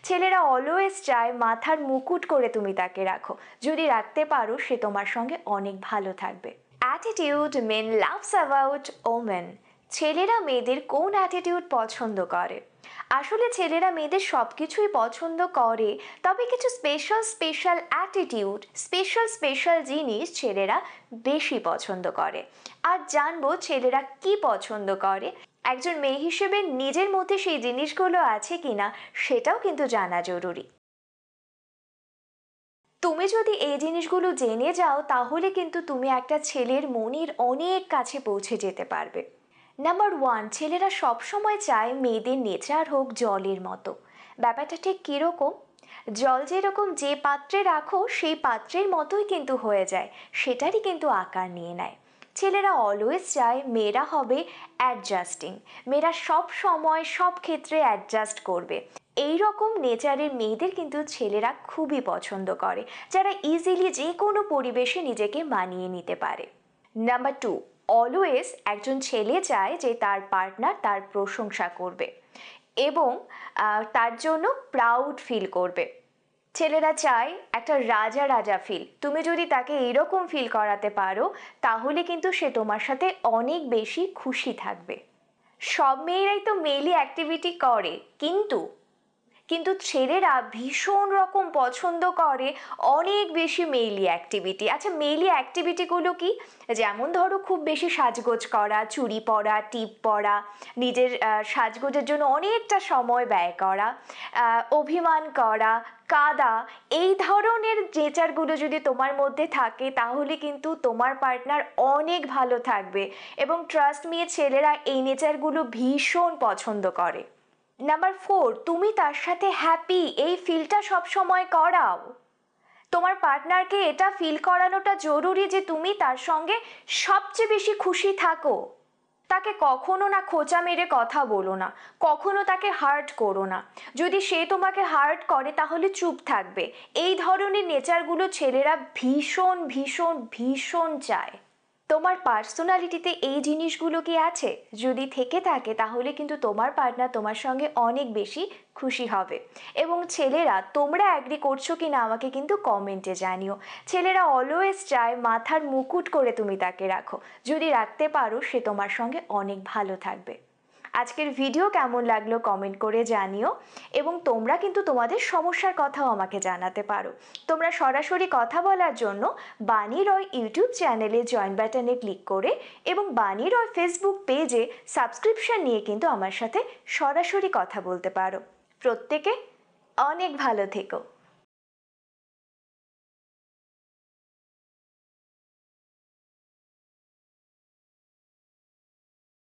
ছেলেরা অলওয়েজ চায় মাথার মুকুট করে তুমি তাকে রাখো। যদি রাখতে পারো সে তোমার সঙ্গে অনেক ভালো থাকবে। Attitude men loves about women. ছেলেরা মেয়েদের কোন অ্যাটিটিউড পছন্দ করে? আসলে ছেলেরা মেয়েদের সব কিছুই পছন্দ করে, তবে কিছু স্পেশাল অ্যাটিটিউড, স্পেশাল জিনিস ছেলেরা বেশি পছন্দ করে। আর জানবো ছেলেরা কি পছন্দ করে, একজন মেয়ে হিসেবে নিজের মধ্যে সেই জিনিসগুলো আছে কিনা সেটাও কিন্তু জানা জরুরি। তুমি যদি এই জিনিসগুলো জেনে যাও তাহলে কিন্তু তুমি একটা ছেলের মনের অনেক কাছে পৌঁছে যেতে পারবে। নাম্বার ওয়ান, ছেলেরা সবসময় চায় মেয়েদের নেচার হোক জলের মতো। ব্যাপারটা ঠিক কীরকম? জল যেরকম যে পাত্রে রাখো সেই পাত্রের মতোই কিন্তু হয়ে যায়, সেটারই কিন্তু আকার নিয়ে নেয়। ছেলেরা অলওয়েজ চায় মেয়েরা হবে অ্যাডজাস্টিং, মেয়েরা সব সময় সব ক্ষেত্রে অ্যাডজাস্ট করবে। এই রকম নেচারের মেয়েদের কিন্তু ছেলেরা খুবই পছন্দ করে, যারা ইজিলি যে কোনো পরিবেশে নিজেকে মানিয়ে নিতে পারে। নাম্বার টু, অলওয়েজ একজন ছেলে চায় যে তার পার্টনার তার প্রশংসা করবে এবং তার জন্য প্রাউড ফিল করবে। ছেলেরা চায় একটা রাজা রাজা ফিল। তুমি যদি তাকে এইরকম ফিল করাতে পারো তাহলে কিন্তু সে তোমার সাথে অনেক বেশি খুশি থাকবে। সব মেয়েরাই তো মেইলি অ্যাক্টিভিটি করে, কিন্তু কিন্তু ছেলেরা ভীষণ রকম পছন্দ করে অনেক বেশি মেইলি অ্যাক্টিভিটি। আচ্ছা, মেইলি অ্যাক্টিভিটিগুলো কি? যেমন ধরো খুব বেশি সাজগোজ করা, চুড়ি পরা, টিপ পরা, নিজের সাজগোজের জন্য অনেকটা সময় ব্যয় করা, অভিমান করা, কাঁদা, এই ধরনের নেচারগুলো যদি তোমার মধ্যে থাকে তাহলে কিন্তু তোমার পার্টনার অনেক ভালো থাকবে। এবং ট্রাস্ট মি, ছেলেরা এই নেচারগুলো ভীষণ পছন্দ করে। নাম্বার ফোর, তুমি তার সাথে হ্যাপি এই ফিলটা সবসময় করাও। তোমার পার্টনারকে এটা ফিল করানোটা জরুরি যে তুমি তার সঙ্গে সবচেয়ে বেশি খুশি থাকো। তাকে কখনো না খোঁচা মেরে কথা বলো না, কখনো তাকে হার্ট করো না। যদি সে তোমাকে হার্ট করে তাহলে চুপ থাকবে। এই ধরনের নেচারগুলো ছেলেরা ভীষণ ভীষণ ভীষণ চায়। তোমার পার্সোনালিটিতে এই জিনিসগুলো কি আছে? যদি থেকে থাকে তাহলে কিন্তু তোমার পার্টনার তোমার সঙ্গে অনেক বেশি খুশি হবে। এবং ছেলেরা তোমরা অ্যাগ্রি করছো কি না আমাকে কিন্তু কমেন্টে জানিও। ছেলেরা অলওয়েজ চায় মাথার মুকুট করে তুমি তাকে রাখো। যদি রাখতে পারো সে তোমার সঙ্গে অনেক ভালো থাকবে। আজকের ভিডিও কেমন লাগলো কমেন্ট করে জানিও, এবং তোমরা কিন্তু তোমাদের সমস্যার কথাও আমাকে জানাতে পারো। তোমরা সরাসরি কথা বলার জন্য বানি রয় ইউটিউব চ্যানেলে জয়েন বাটনে ক্লিক করে এবং বানি রয় ফেসবুক পেজে সাবস্ক্রিপশন নিয়ে কিন্তু আমার সাথে সরাসরি কথা বলতে পারো। প্রত্যেকে অনেক ভালো থেকো।